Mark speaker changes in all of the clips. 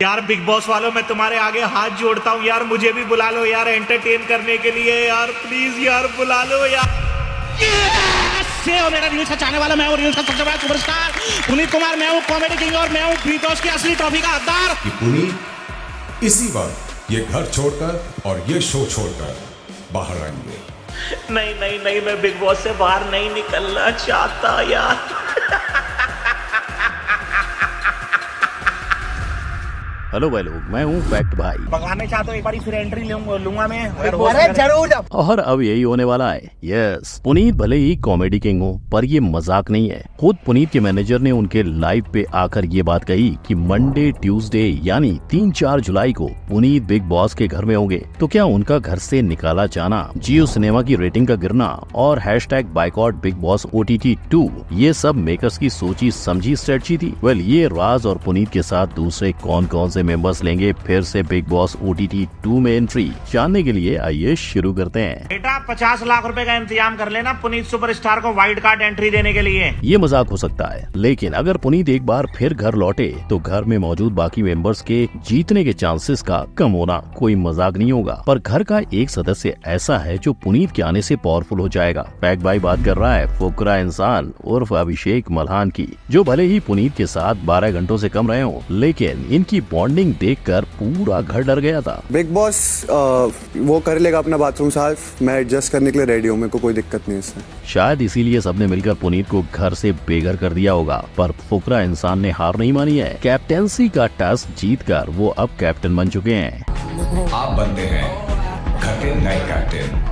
Speaker 1: यार big boss वालों, मैं तुम्हारे आगे हाथ जोड़ता हूँ यार, मुझे भी बुला लो यार एंटरटेन करने के लिए यार, प्लीज यार बुला लो यार।
Speaker 2: मेरा न्यूज का चाहने वाला, मैं हूँ न्यूज का सबसे बड़ा सुपरस्टार पुनीत कुमार, मैं हूँ कॉमेडी किंग और मैं हूँ बिग बॉस की असली ट्रॉफी का हकदार।
Speaker 3: पुनीत इसी वक्त ये घर छोड़कर और ये शो छोड़कर बाहर आएंगे।
Speaker 1: नहीं नहीं नहीं, मैं बिग बॉस से बाहर नहीं निकलना चाहता यार।
Speaker 4: हेलो भाई लोग, मैं हूँ फैक्ट भाई।
Speaker 2: भगाने चाहते हो एक बार फिर एंट्री लूंगा मैं,
Speaker 5: अरे जरूर।
Speaker 4: और अब यही होने वाला है। यस, पुनीत भले ही कॉमेडी किंग हो, पर ये मजाक नहीं है। खुद पुनीत के मैनेजर ने उनके लाइव पे आकर ये बात कही कि मंडे ट्यूसडे यानी 3-4 जुलाई को पुनीत बिग बॉस के घर में होंगे। तो क्या उनका घर से निकाला जाना, जियो सिनेमा की रेटिंग का गिरना और #बाइकआउट बिग बॉस OTT 2, ये सब मेकर्स की सोची समझी स्ट्रेटजी थी। वेल, ये राज और पुनीत के साथ दूसरे कौन कौन से मेंबर्स लेंगे फिर से बिग बॉस OTT 2 में एंट्री, जानने के लिए आइए शुरू करते हैं।
Speaker 2: बेटा 50 लाख रुपए का इंतजाम कर लेना पुनीत सुपरस्टार को वाइल्ड कार्ड एंट्री देने के लिए।
Speaker 4: ये मजाक हो सकता है, लेकिन अगर पुनीत एक बार फिर घर लौटे तो घर में मौजूद बाकी मेंबर्स के जीतने के चांसेस का कम होना कोई मजाक नहीं होगा। पर घर का एक सदस्य ऐसा है जो पुनीत के आने से पावरफुल हो जाएगा। फैक्ट भाई बात कर रहा है फुकरा इंसान उर्फ अभिषेक मल्हान की, जो भले ही पुनीत के साथ 12 घंटों से कम रहे हो, लेकिन इनकी बॉन्डिंग देखकर पूरा घर डर गया था।
Speaker 6: बिग बॉस वो कर लेगा अपना बाथरूम साफ, मैं एडजस्ट करने के लिए रेडी हूँ, मेरे को कोई दिक्कत नहीं इससे।
Speaker 4: शायद इसीलिए सबने मिलकर पुनीत को घर से बेघर कर दिया होगा। पर फुकरा इंसान ने हार नहीं मानी है। कैप्टेंसी का टास्क जीतकर वो अब कैप्टन बन चुके हैं।
Speaker 3: आप बनते हैं घर के नए कैप्टन।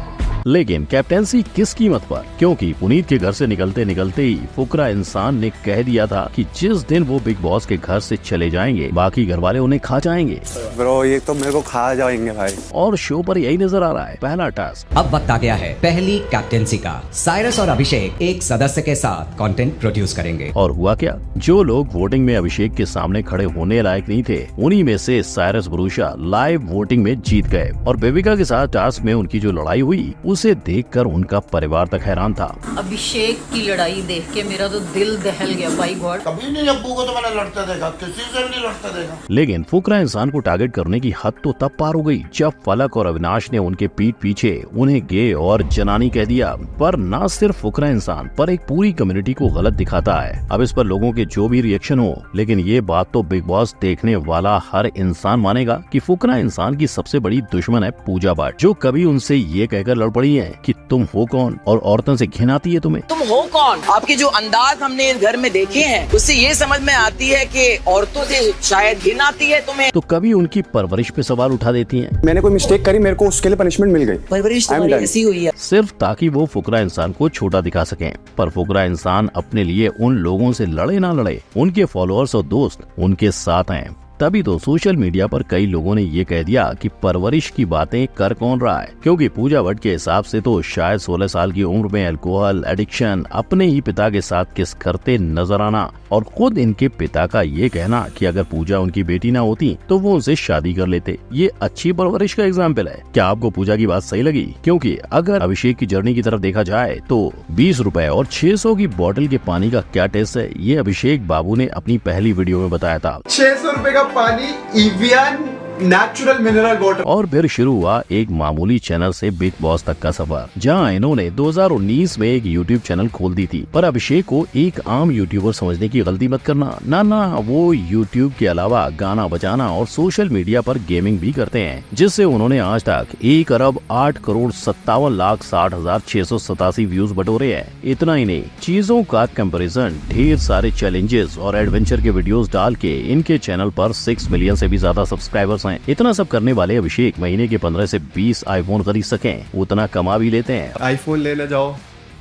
Speaker 4: लेकिन कैप्टेंसी किस कीमत पर? क्योंकि पुनीत के घर से निकलते निकलते ही फुकरा इंसान ने कह दिया था कि जिस दिन वो बिग बॉस के घर से चले जाएंगे बाकी घर वाले उन्हें खा जाएंगे।
Speaker 6: ब्रो ये तो मेरे को खा जाएंगे भाई।
Speaker 4: और शो पर यही नजर आ रहा है। पहला टास्क
Speaker 5: अब वक्त आ गया है पहली कैप्टेंसी का। साइरस और अभिषेक एक सदस्य के साथ कंटेंट प्रोड्यूस करेंगे।
Speaker 4: और हुआ क्या, जो लोग वोटिंग में अभिषेक के सामने खड़े होने लायक नहीं थे, उन्हीं में से साइरस भरूचा लाइव वोटिंग में जीत गए। और बेबिका के साथ टास्क में उनकी जो लड़ाई हुई उसे देखकर उनका परिवार तक हैरान था।
Speaker 7: अभिषेक की लड़ाई देख के मेरा तो दिल दहल गया भाई गॉड।
Speaker 8: कभी नहीं अब्बू को तो मैंने लड़ता देखा, किसी से भी नहीं लड़ता देखा।
Speaker 4: लेकिन फुकरा इंसान को टारगेट करने की हद तो तब पार हो गई जब फलक और अविनाश ने उनके पीठ पीछे उन्हें गे और जनानी कह दिया। पर न सिर्फ फुकरा इंसान पर एक पूरी कम्युनिटी को गलत दिखाता है। अब इस पर लोगों के जो भी रिएक्शन हो, लेकिन ये बात तो बिग बॉस देखने वाला हर इंसान मानेगा कि फुकरा इंसान की सबसे बड़ी दुश्मन है पूजा भट्ट, जो कभी उनसे ये कहकर लड़ पड़ी है कि तुम हो कौन और औरतों से घिन आती है तुम्हें।
Speaker 9: तुम हो कौन? आपके जो अंदाज हमने इस घर में देखे हैं उससे ये समझ में आती है कि औरतों से शायद घिन आती है तुम्हें।
Speaker 4: तो कभी उनकी परवरिश पे सवाल उठा देती हैं।
Speaker 6: मैंने कोई मिस्टेक करी, मेरे को उसके लिए पनिशमेंट मिल गई।
Speaker 9: परवरिश तुम्हारी ऐसी हुई है
Speaker 4: सिर्फ ताकि वो फुकरा इंसान को छोटा दिखा सकें। पर फुकरा इंसान अपने लिए उन लोगों से लड़े ना लड़े, उनके फॉलोअर्स और दोस्त उनके साथ हैं। तभी तो सोशल मीडिया पर कई लोगों ने ये कह दिया कि परवरिश की बातें कर कौन रहा है, क्योंकि पूजा भट्ट के हिसाब से तो शायद 16 साल की उम्र में अल्कोहल एडिक्शन, अपने ही पिता के साथ किस करते नजर आना और खुद इनके पिता का ये कहना कि अगर पूजा उनकी बेटी ना होती तो वो उनसे शादी कर लेते, ये अच्छी परवरिश का एग्जाम्पल है। क्या आपको पूजा की बात सही लगी? क्योंकि अगर अभिषेक की जर्नी की तरफ देखा जाए तो 20 रुपए और 600 की बोतल के पानी का क्या टेस्ट है, ये अभिषेक बाबू ने अपनी पहली वीडियो में बताया था।
Speaker 10: 600 रुपए का पानी इवियन नेचुरल मिनरल वाटर।
Speaker 4: और फिर शुरू हुआ एक मामूली चैनल से बिग बॉस तक का सफर, जहां इन्होंने 2019 में एक यूट्यूब चैनल खोल दी थी। पर अभिषेक को एक आम यूट्यूबर समझने की गलती मत करना। ना, वो यूट्यूब के अलावा गाना बजाना और सोशल मीडिया पर गेमिंग भी करते हैं, जिससे उन्होंने आज तक 1,08,57,60,687 व्यूज बटोरे हैं। इतना ही नहीं, चीजों का कंपैरिजन, ढेर सारे चैलेंजेस और एडवेंचर के वीडियोस डाल के इनके चैनल पर 6 मिलियन से भी ज्यादा सब्सक्राइबर्स हैं। इतना सब करने वाले अभिषेक महीने के 15 से 20 आईफोन खरीद सकें, उतना कमा भी लेते हैं।
Speaker 6: आईफोन लेने जाओ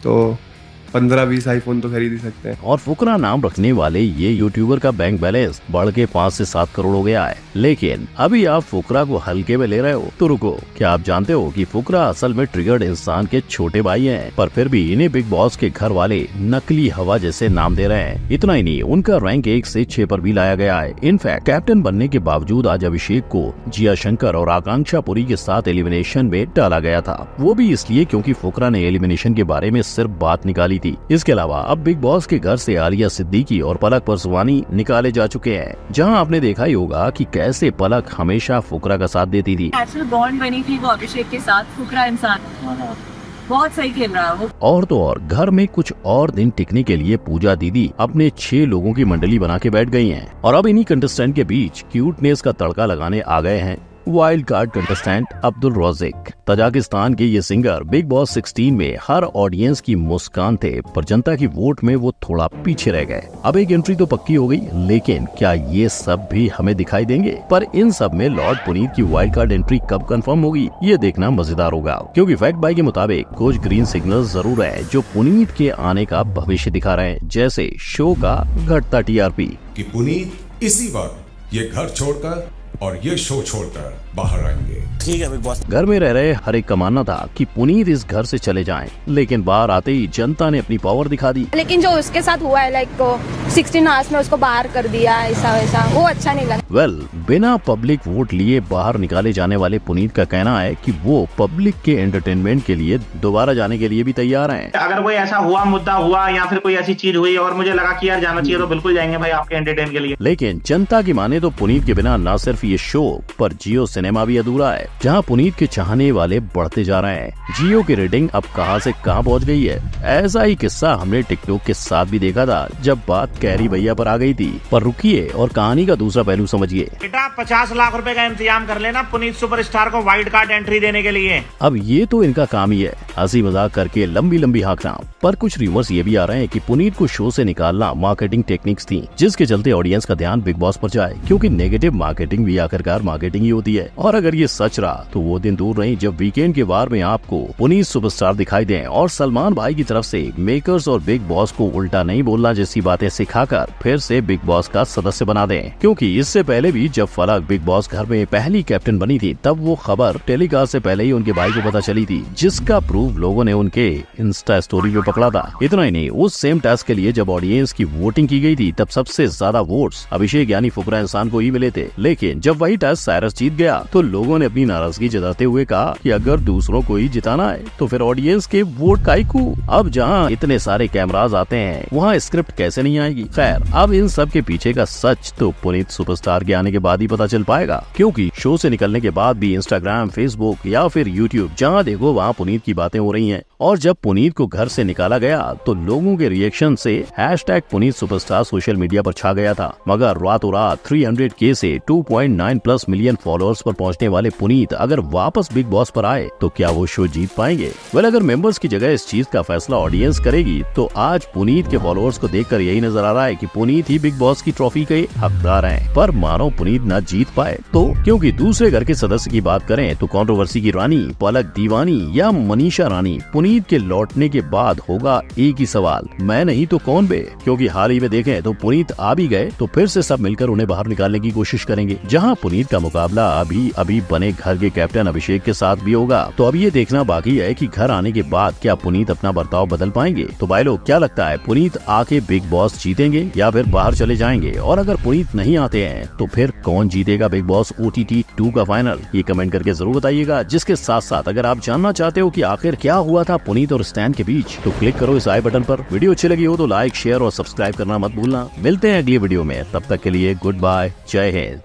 Speaker 6: तो 15-20 आईफोन तो खरीद ही सकते हैं।
Speaker 4: और फुकरा नाम रखने वाले ये यूट्यूबर का बैंक बैलेंस बढ़ के 5 से 7 करोड़ हो गया है। लेकिन अभी आप फुकरा को हल्के में ले रहे हो तो रुको, क्या आप जानते हो कि फुकरा असल में ट्रिगर्ड इंसान के छोटे भाई हैं, पर फिर भी इन्हें बिग बॉस के घर वाले नकली हवा जैसे नाम दे रहे हैं। इतना ही नहीं, उनका रैंक 1 से 6 पर भी लाया गया है। इनफैक्ट कैप्टन बनने के बावजूद आज अभिषेक को जिया शंकर और आकांक्षा पुरी के साथ एलिमिनेशन में डाला गया था। वो भी इसलिए क्योंकि फुकरा ने एलिमिनेशन के बारे में सिर्फ बात निकाली थी। थी। इसके अलावा अब बिग बॉस के घर से आलिया सिद्दीकी और पलक परसवानी निकाले जा चुके हैं, जहां आपने देखा ही होगा कि कैसे पलक हमेशा फुकरा का साथ देती थी।
Speaker 7: नेचुरल बॉन्ड बनी थी वो अभिषेक के साथ। फुकरा इंसान बहुत सही खेल रहा है वो।
Speaker 4: और तो और घर में कुछ और दिन टिकने के लिए पूजा दीदी अपने 6 लोगों की मंडली बना के बैठ गई हैं और अब इन्हीं कंटेस्टेंट के बीच क्यूटनेस का तड़का लगाने आ गए हैं wild card contestant Abdul Rozik. Tajikistan के ये सिंगर बिग बॉस 16 में हर ऑडियंस की मुस्कान थे, पर जनता की वोट में वो थोड़ा पीछे रह गए। अब एक एंट्री तो पक्की हो गई, लेकिन क्या ये सब भी हमें दिखाई देंगे? पर इन सब में लॉर्ड पुनीत की वाइल्ड कार्ड एंट्री कब कंफर्म होगी, ये देखना मजेदार होगा, क्योंकि फैक्ट बाय के मुताबिक कुछ ग्रीन सिग्नल जरूर है जो पुनीत के आने का भविष्य दिखा रहे हैं, जैसे शो का घटता TRP
Speaker 3: कि पुनीत इसी वक्त ये घर छोड़कर और ये शो छोड़कर बाहर आएंगे।
Speaker 2: ठीक है बिग बॉस।
Speaker 4: घर में रह रहे हर एक का मानना था कि पुनीत इस घर से चले जाएं, लेकिन बाहर आते ही जनता ने अपनी पावर दिखा दी।
Speaker 11: लेकिन जो उसके साथ हुआ है, लाइक 16 आवर्स में उसको बाहर कर दिया, ऐसा वैसा, वो अच्छा नहीं लगा।
Speaker 4: बिना पब्लिक वोट लिए बाहर निकाले जाने वाले पुनीत का कहना है कि वो पब्लिक के एंटरटेनमेंट के लिए दोबारा जाने के लिए भी तैयार हैं।
Speaker 2: अगर कोई ऐसा हुआ, मुद्दा हुआ या फिर कोई ऐसी चीज हुई और मुझे लगा कि यार जाना चाहिए, तो बिल्कुल जाएंगे भाई आपके एंटरटेन के लिए।
Speaker 4: लेकिन जनता की माने तो पुनीत के बिना न सिर्फ ये शो पर जियो सिनेमा भी अधूरा है, जहां पुनीत के चाहने वाले बढ़ते जा रहे हैं। जियो की रेटिंग अब कहां से कहां पहुंच गई है। ऐसा ही किस्सा हमने टिकटॉक के साथ भी देखा था, जब बात कैरी भैया पर आ गई थी। पर रुकिए और कहानी का दूसरा पहलू समझिए।
Speaker 2: बेटा 50 लाख रुपए का इंतजाम कर लेना पुनीत सुपरस्टार को वाइल्ड कार्ड एंट्री देने के लिए।
Speaker 4: अब ये तो इनका काम ही है, हंसी मजाक करके लंबी लंबी हाँकना। पर कुछ रूमर्स ये भी आ रहे हैं कि पुनीत को शो से निकालना मार्केटिंग टेक्निक्स थी, जिसके चलते ऑडियंस का ध्यान बिग बॉस पर जाए, क्योंकि नेगेटिव मार्केटिंग भी आखिरकार मार्केटिंग ही होती है। और अगर ये सच रहा तो वो दिन दूर नहीं जब वीकेंड के वार में आपको पुनीत सुपरस्टार दिखाई दें और सलमान भाई की तरफ से मेकर्स और बिग बॉस को उल्टा नहीं बोलना जैसी बातें सिखाकर फिर से बिग बॉस का सदस्य बना दें। क्योंकि इससे पहले भी जब फलक बिग बॉस घर में पहली कैप्टन बनी थी, तब वो खबर टेलीकास्ट से पहले ही उनके भाई को पता चली थी, जिसका प्रूफ लोगों ने उनके इंस्टा स्टोरी पे पकड़ा था। इतना ही नहीं, उस सेम टास्क के लिए जब ऑडियंस की वोटिंग की गई थी, तब सबसे ज्यादा वोट्स अभिषेक यानी फुकरा इंसान को ही मिले थे। लेकिन जब वही टास्क साइरस जीत गया तो लोगों ने अपनी नाराजगी जताते हुए कहा कि अगर दूसरों को ही जिताना है तो फिर ऑडियंस के वोट काई को। अब जहां इतने सारे कैमरास आते हैं, वहां स्क्रिप्ट कैसे नहीं आएगी। खैर, अब इन सब के पीछे का सच तो पुनीत सुपरस्टार के आने के बाद ही पता चल पाएगा, क्योंकि शो से निकलने के बाद भी इंस्टाग्राम, फेसबुक या फिर यूट्यूब, जहां देखो वहां पुनीत की बातें हो रही हैं। और जब पुनीत को घर से निकाला गया तो लोगों के रिएक्शन से #पुनीत सुपरस्टार सोशल मीडिया पर छा गया था। मगर रातों रात 300K से 2.9+ मिलियन फॉलोअर्स पर पहुंचने वाले पुनीत अगर वापस बिग बॉस पर आए तो क्या वो शो जीत पाएंगे? अगर मेंबर्स की जगह इस चीज का फैसला ऑडियंस करेगी तो आज पुनीत के फॉलोअर्स को देखकर यही नजर आ रहा है कि पुनीत ही बिग बॉस की ट्रॉफी के हकदार हैं। पर मानो पुनीत न जीत पाए तो, क्योंकि दूसरे घर के सदस्य की बात करें तो कंट्रोवर्सी की रानी पलक दीवानी या मनीषा रानी पुनीत के लौटने के बाद होगा एक ही सवाल, मैं नहीं तो कौन बे? क्योंकि हाल ही में देखें तो पुनीत आ भी गए तो फिर से सब मिलकर उन्हें बाहर निकालने की कोशिश करेंगे, जहां पुनीत का मुकाबला अभी बने घर के कैप्टन अभिषेक के साथ भी होगा। तो अब ये देखना बाकी है कि घर आने के बाद क्या पुनीत अपना बर्ताव बदल पाएंगे। तो भाई लोग, क्या लगता है, पुनीत आके बिग बॉस जीतेंगे या फिर बाहर चले जाएंगे? और अगर पुनीत नहीं आते हैं तो फिर कौन जीतेगा बिग बॉस OTT 2 का फाइनल? ये कमेंट करके जरूर बताइएगा। जिसके साथ साथ अगर आप जानना चाहते हो कि आखिर क्या हुआ था पुनीत और स्टैन के बीच, तो क्लिक करो इस आई बटन पर। वीडियो अच्छी लगी हो तो लाइक, शेयर और सब्सक्राइब करना मत भूलना। मिलते हैं अगली वीडियो में, तब तक के लिए गुड बाय, जय हिंद।